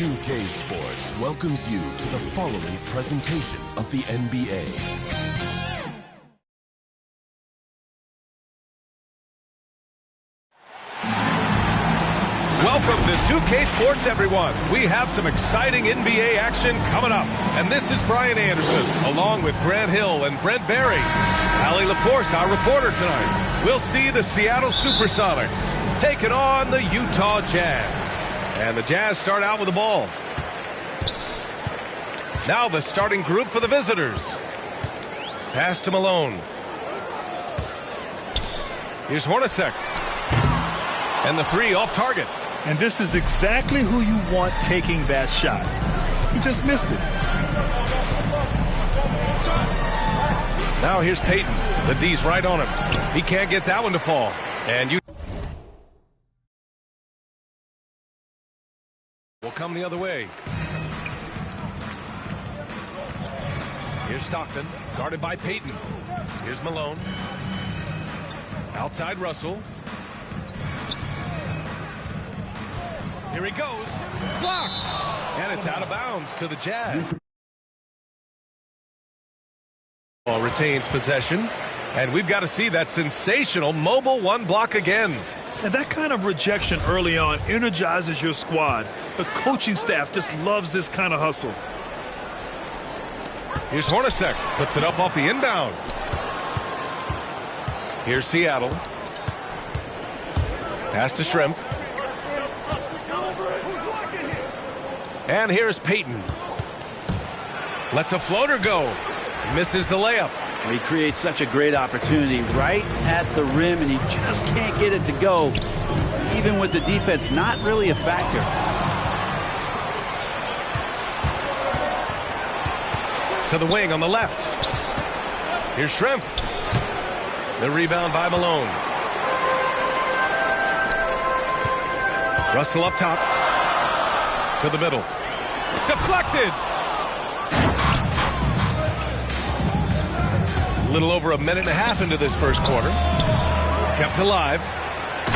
2K Sports welcomes you to the following presentation of the NBA. Welcome to 2K Sports, everyone. We have some exciting NBA action coming up. And this is Brian Anderson, along with Grant Hill and Brent Berry. Allie LaForce, our reporter tonight. We'll see the Seattle Supersonics taking on the Utah Jazz. And the Jazz start out with the ball. Now the starting group for the visitors. Pass to Malone. Here's Hornacek. And the three off target. And this is exactly who you want taking that shot. He just missed it. Now here's Payton. The D's right on him. He can't get that one to fall. And you will come the other way. Here's Stockton, guarded by Payton. Here's Malone. Outside Russell. Here he goes. Blocked. And it's out of bounds to the Jazz. Ball retains possession. And we've got to see that sensational mobile one block again. And that kind of rejection early on energizes your squad. The coaching staff just loves this kind of hustle. Here's Hornacek. Puts it up off the inbound. Here's Seattle. Pass to Shrimp. And here's Payton. Lets a floater go. Misses the layup. Well, he creates such a great opportunity right at the rim, and he just can't get it to go. Even with the defense not really a factor. To the wing on the left. Here's Shrimp. The rebound by Malone. Russell up top. To the middle. Deflected. A little over a minute and a half into this first quarter. Kept alive.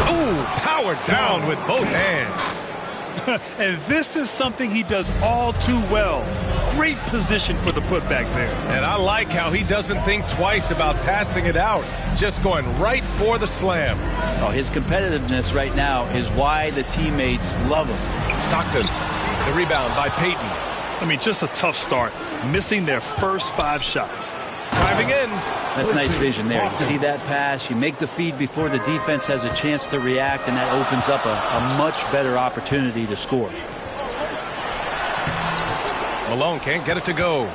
Oh, powered down with both hands. And this is something he does all too well. Great position for the putback there. And I like how he doesn't think twice about passing it out. Just going right for the slam. Oh, his competitiveness right now is why the teammates love him. Stockton, the rebound by Payton. I mean, just a tough start. Missing their first 5 shots. Driving in. That's nice vision there. You see that pass, you make the feed before the defense has a chance to react, and that opens up a much better opportunity to score. Malone can't get it to go.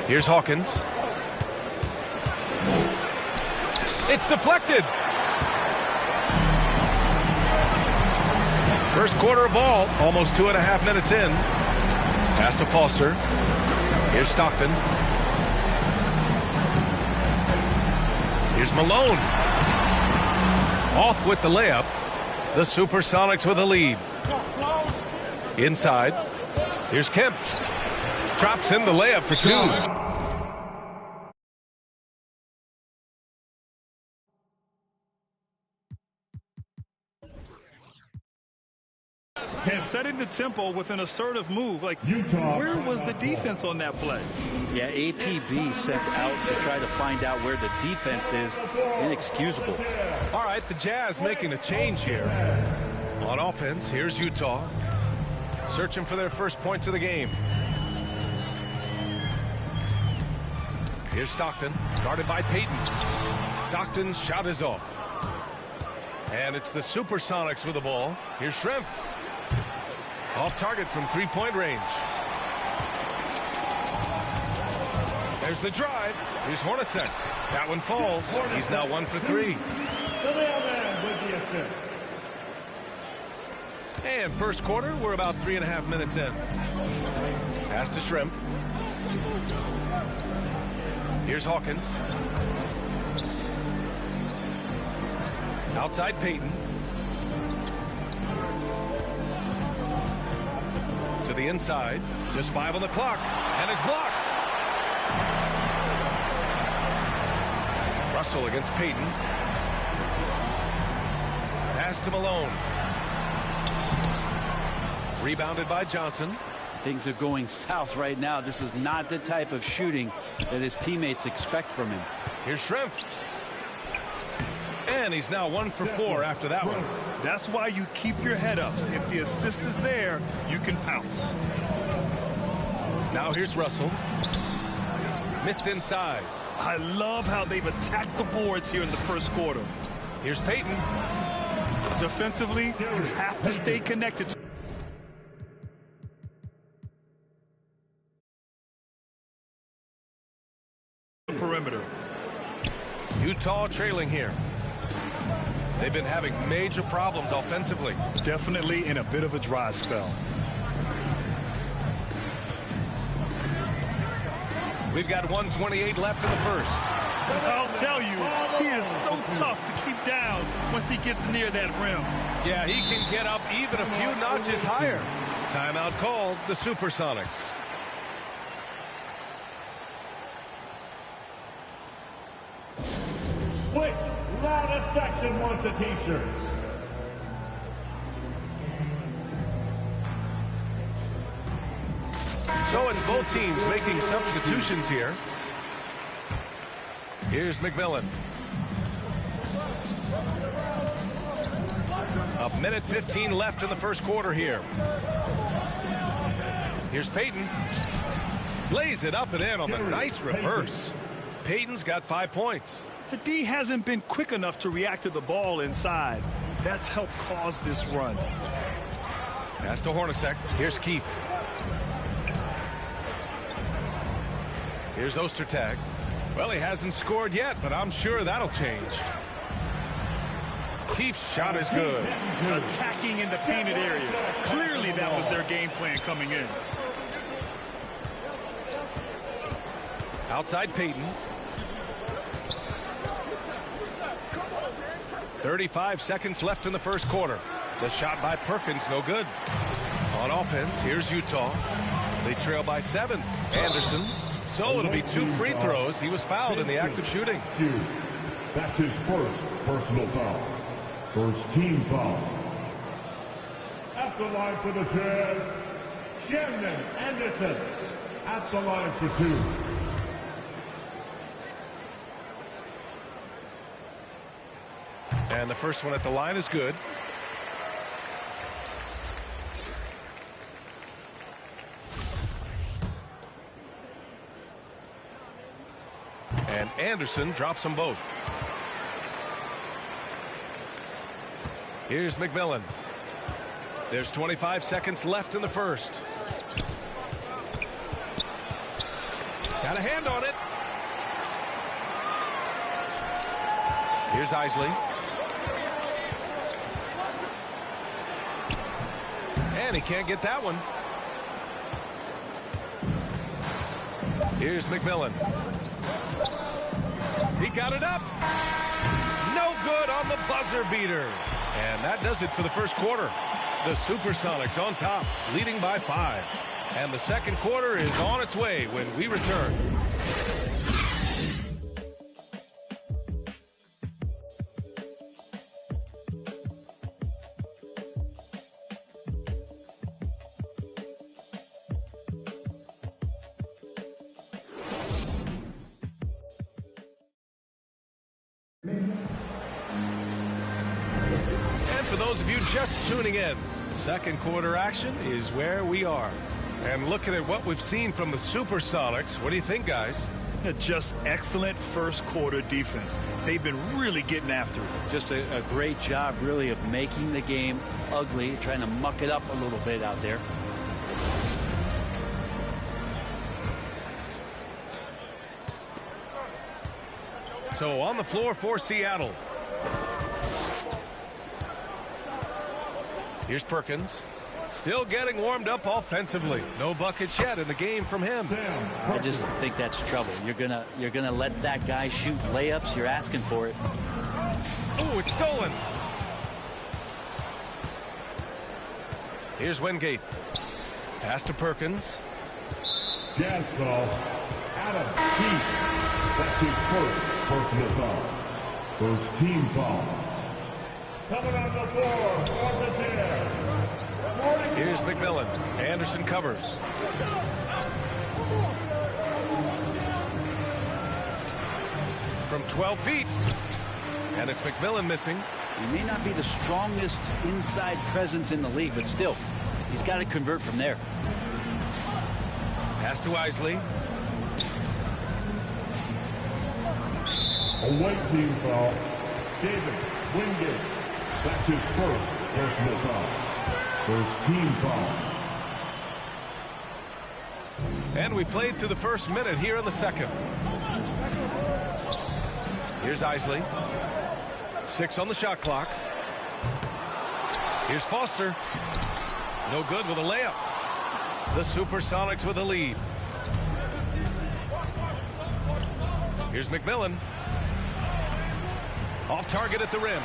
Here's Hawkins. It's deflected. First quarter of ball, almost 2.5 minutes in. Pass to Foster. Here's Stockton. Here's Malone. Off with the layup. The Supersonics with a lead. Inside. Here's Kemp. Drops in the layup for 2. And setting the tempo with an assertive move. Like, where was the defense on that play? Yeah, APB sent out to try to find out where the defense is. Inexcusable. All right, the Jazz making a change here. On offense, here's Utah. Searching for their first points of the game. Here's Stockton, guarded by Payton. Stockton's shot is off. And it's the Supersonics with the ball. Here's Shrimp. Off target from 3-point range. There's the drive. Here's Hornacek. That one falls. He's now 1 for 3. And first quarter, we're about 3.5 minutes in. Pass to Shrimp. Here's Hawkins. Outside Payton. To the inside. Just 5 on the clock. And it's blocked. Russell against Payton. Pass to Malone. Rebounded by Johnson. Things are going south right now. This is not the type of shooting that his teammates expect from him. Here's Schrimpf. And he's now 1 for 4 after that one. That's why you keep your head up. If the assist is there, you can pounce. Now here's Russell. Missed inside. I love how they've attacked the boards here in the first quarter. Here's Payton. Defensively, you have to stay connected to the perimeter. Utah trailing here. They've been having major problems offensively. Definitely in a bit of a dry spell. We've got 1:28 left in the first. I'll tell you, he is so tough to keep down once he gets near that rim. Yeah, he can get up even a few notches higher. Timeout called, the Supersonics. Which loudest section wants a t-shirt? So it's both teams making substitutions here. Here's McMillan. A minute 15 left in the first quarter here. Here's Payton. Lays it up and in on the nice reverse. Payton's got 5 points. The D hasn't been quick enough to react to the ball inside. That's helped cause this run. Pass to Hornacek. Here's Keefe. Here's Ostertag. Well, he hasn't scored yet, but I'm sure that'll change. Keefe's shot is good. Attacking in the painted area. Clearly that was their game plan coming in. Outside Payton. 35 seconds left in the first quarter. The shot by Perkins, no good. On offense, here's Utah. They trail by 7. Anderson. So it'll be 2 free throws. He was fouled in the act of shooting. That's his first personal foul. First team foul. At the line for the Jazz, Shannon Anderson. At the line for 2. And the first one at the line is good. And Anderson drops them both. Here's McMillan. There's 25 seconds left in the first. Got a hand on it. Here's Isley. And he can't get that one. Here's McMillan. He got it up. No good on the buzzer beater. And that does it for the first quarter. The Supersonics on top, leading by 5. And the second quarter is on its way when we return. For those of you just tuning in, second quarter action is where we are. And looking at what we've seen from the Supersonics, what do you think, guys? Just excellent first quarter defense. They've been really getting after it. Just a great job, really, of making the game ugly, trying to muck it up a little bit out there. So on the floor for Seattle. Here's Perkins. Still getting warmed up offensively. No buckets yet in the game from him. I just think that's trouble. You're gonna let that guy shoot layups. You're asking for it. Oh, it's stolen. Here's Wingate. Pass to Perkins. Jazz foul. Adam Keefe. That's his first personal foul. First team foul. Coming on the floor for the Jazz, Here's McMillan. Anderson covers. From 12 feet. And it's McMillan missing. He may not be the strongest inside presence in the league, but still, he's got to convert from there. Pass to Isley. Away team foul. David Wingate. That's his first personal foul. First team foul. And we played through the first minute here in the second. Here's Isley. 6 on the shot clock. Here's Foster. No good with a layup. The Supersonics with a lead. Here's McMillan. Off target at the rim.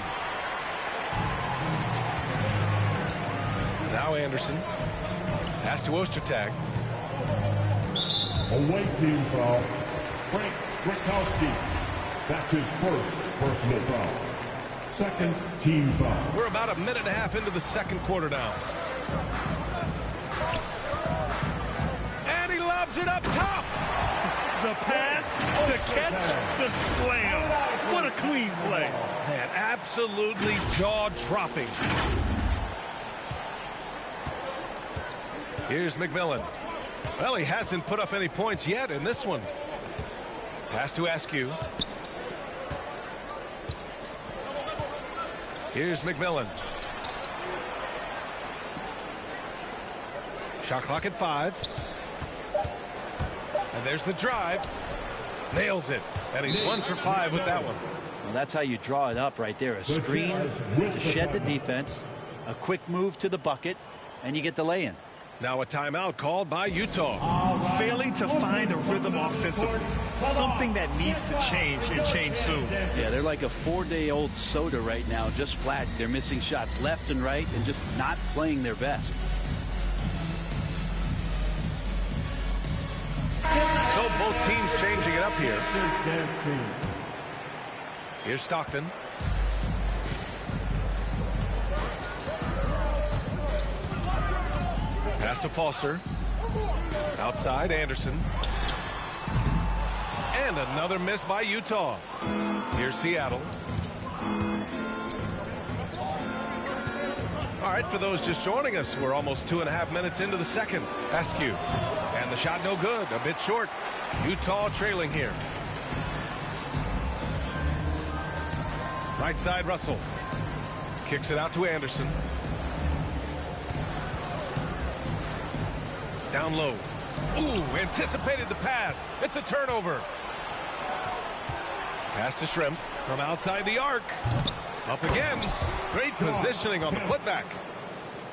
Now Anderson. Pass to Ostertag. Away team foul. Frank Kwiatkowski. That's his first personal foul. Second team foul. We're about a minute and a half into the second quarter now. And he lobs it up top. The pass, the catch, the slam. What a clean play. Man, absolutely jaw-dropping. Here's McMillan. Well, he hasn't put up any points yet in this one. Pass to Askew. Here's McMillan. Shot clock at 5. And there's the drive. Nails it. And he's 1 for 5 with that one. Well, that's how you draw it up right there. A screen to shed the defense, a quick move to the bucket, and you get the lay-in. Now a timeout called by Utah. Failing to find a rhythm offensively. Something that needs to change and change soon. Yeah, they're like a 4-day-old soda right now, just flat. They're missing shots left and right and just not playing their best. So both teams changing it up here. Here's Stockton. Pass to Foster. Outside, Anderson. And another miss by Utah. Here's Seattle. All right, for those just joining us, we're almost 2.5 minutes into the second. Askew. And the shot no good, a bit short. Utah trailing here. Right side, Russell. Kicks it out to Anderson. Down low. Ooh, anticipated the pass. It's a turnover. Pass to Shrimp from outside the arc. Up again. Great positioning on the putback.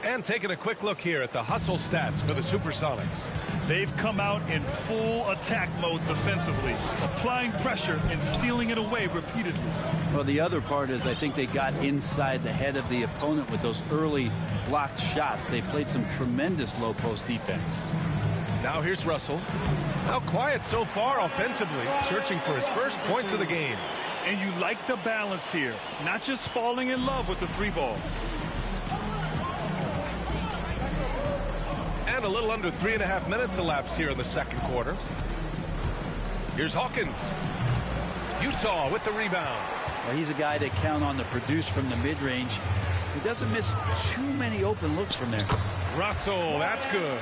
And taking a quick look here at the hustle stats for the Supersonics. They've come out in full attack mode defensively, applying pressure and stealing it away repeatedly. Well, the other part is I think they got inside the head of the opponent with those early blocked shots. They played some tremendous low post defense. Now here's Russell. How quiet so far offensively, searching for his first points of the game. And you like the balance here, not just falling in love with the 3-ball. And a little under 3.5 minutes elapsed here in the second quarter. Here's Hawkins. Utah with the rebound. Well, he's a guy that count on to produce from the mid-range. He doesn't miss too many open looks from there. Russell, that's good.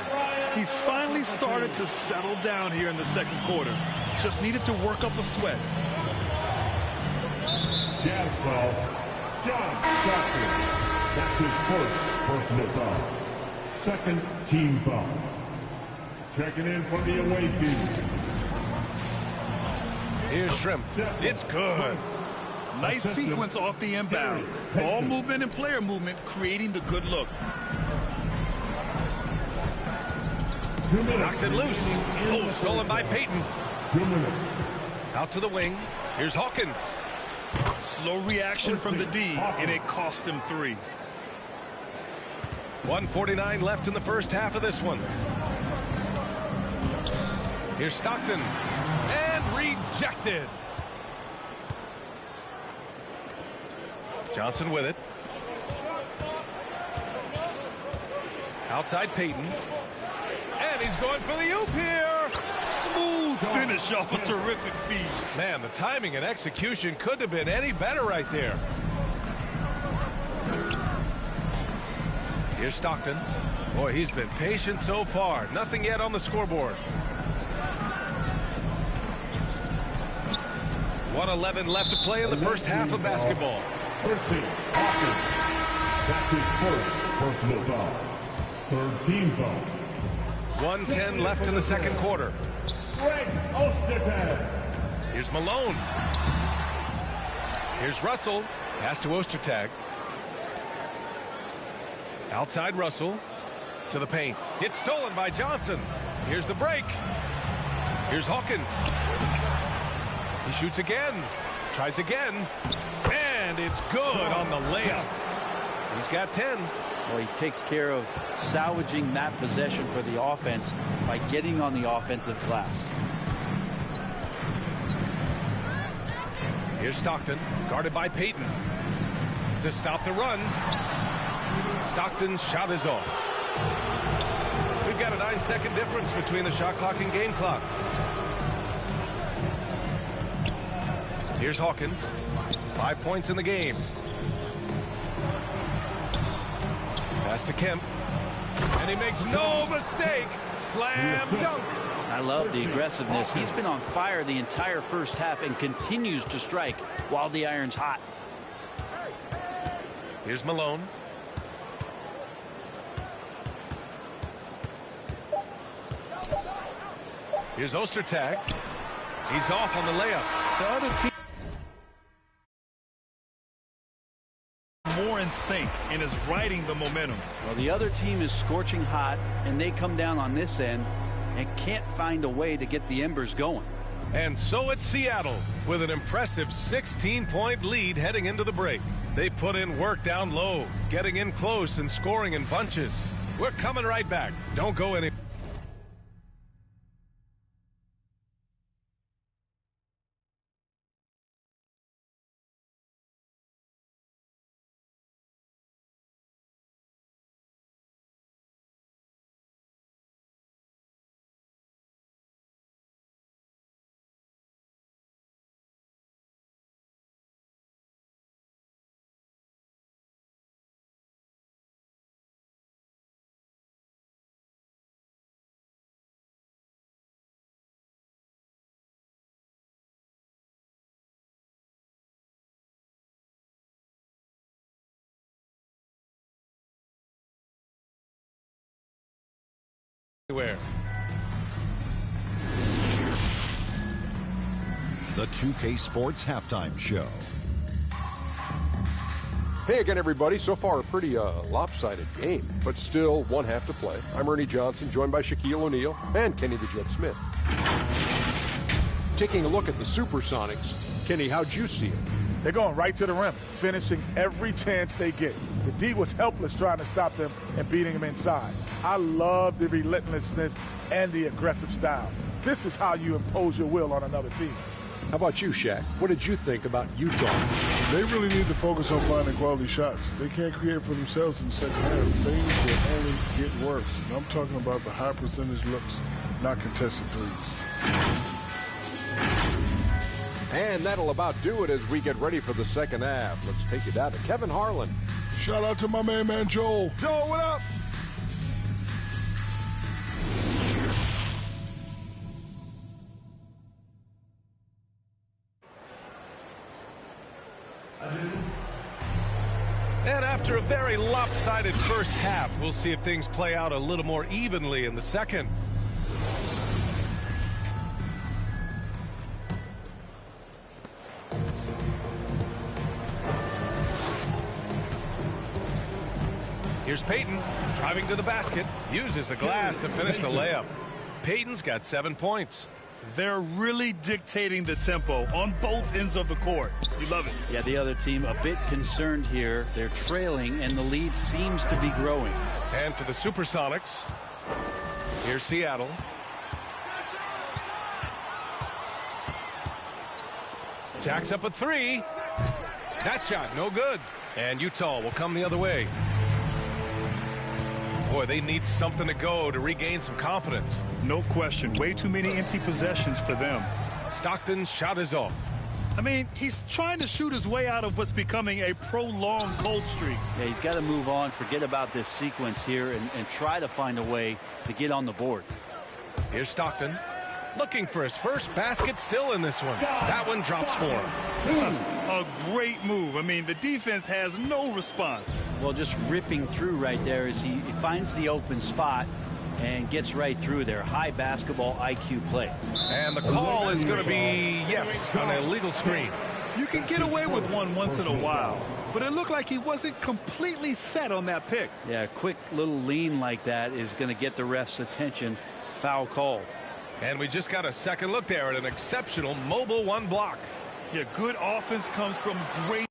He's finally started to settle down here in the second quarter. Just needed to work up a sweat. Jazz foul. John Stockton. That's his first personal foul. Second team foul. Checking in for the away team. Here's Shrimp. It's good. Nice sequence off the inbound. Ball movement and player movement creating the good look. Knocks it loose. Oh, stolen by Payton. 2 minutes. Out to the wing. Here's Hawkins. Slow reaction from the D, and it cost him 3. 1:49 left in the first half of this one. Here's Stockton. And rejected. Johnson with it. Outside Peyton. And he's going for the oop here. Smooth finish off a terrific feed. Man, the timing and execution couldn't have been any better right there. Here's Stockton. Boy, he's been patient so far. Nothing yet on the scoreboard. 1:11 left to play in the first half of basketball. First team, Hawkins. That's his first personal foul. Third team foul. 1:10 left in the second quarter. Greg Ostertag. Here's Malone. Here's Russell. Pass to Ostertag. Outside Russell. To the paint. It's stolen by Johnson. Here's the break. Here's Hawkins. He shoots again. Tries again. And it's good on the layup. He's got 10. Well, he takes care of salvaging that possession for the offense by getting on the offensive glass. Here's Stockton, guarded by Peyton. To stop the run. Stockton's shot is off. We've got a 9-second difference between the shot clock and game clock. Here's Hawkins. 5 points in the game. Pass to Kemp. And he makes no mistake. Slam dunk. I love the aggressiveness. He's been on fire the entire first half and continues to strike while the iron's hot. Here's Malone. Here's Ostertag. He's off on the layup. The other team more in sync and is riding the momentum. Well, the other team is scorching hot, and they come down on this end and can't find a way to get the embers going. And so it's Seattle with an impressive 16-point lead heading into the break. They put in work down low, getting in close and scoring in bunches. We're coming right back. Don't go any. Anywhere. The 2K Sports Halftime Show. Hey again, everybody. So far, a pretty lopsided game, but still one half to play. I'm Ernie Johnson, joined by Shaquille O'Neal and Kenny the Jet Smith. Taking a look at the Supersonics, Kenny, how'd you see it? They're going right to the rim, finishing every chance they get. The D was helpless trying to stop them and beating them inside. I love the relentlessness and the aggressive style. This is how you impose your will on another team. How about you, Shaq? What did you think about Utah? They really need to focus on finding quality shots. They can't create for themselves in the second half. Things will only get worse. And I'm talking about the high percentage looks, not contested threes. And that'll about do it as we get ready for the second half. Let's take you down to Kevin Harlan. Shout out to my man Joel. Joel, what up? And after a very lopsided first half, we'll see if things play out a little more evenly in the second. Here's Peyton, driving to the basket, uses the glass to finish the layup. Peyton's got 7 points. They're really dictating the tempo on both ends of the court. You love it. Yeah, the other team a bit concerned here. They're trailing, and the lead seems to be growing. And for the Supersonics, here's Seattle. Jacks up a three. That shot, no good. And Utah will come the other way. Boy, they need something to go to regain some confidence. No question. Way too many empty possessions for them. Stockton's shot is off. I mean, he's trying to shoot his way out of what's becoming a prolonged cold streak. Yeah, he's got to move on, forget about this sequence here, and try to find a way to get on the board. Here's Stockton. Looking for his first basket still in this one. That one drops for him. A great move. I mean, the defense has no response. Well, just ripping through right there as he finds the open spot and gets right through there. High basketball IQ play. And the call is going to be, yes, an illegal screen. You can get away with one once in a while, but it looked like he wasn't completely set on that pick. Yeah, a quick little lean like that is going to get the ref's attention. Foul call. And we just got a second look there at an exceptional mobile one block. Yeah, good offense comes from great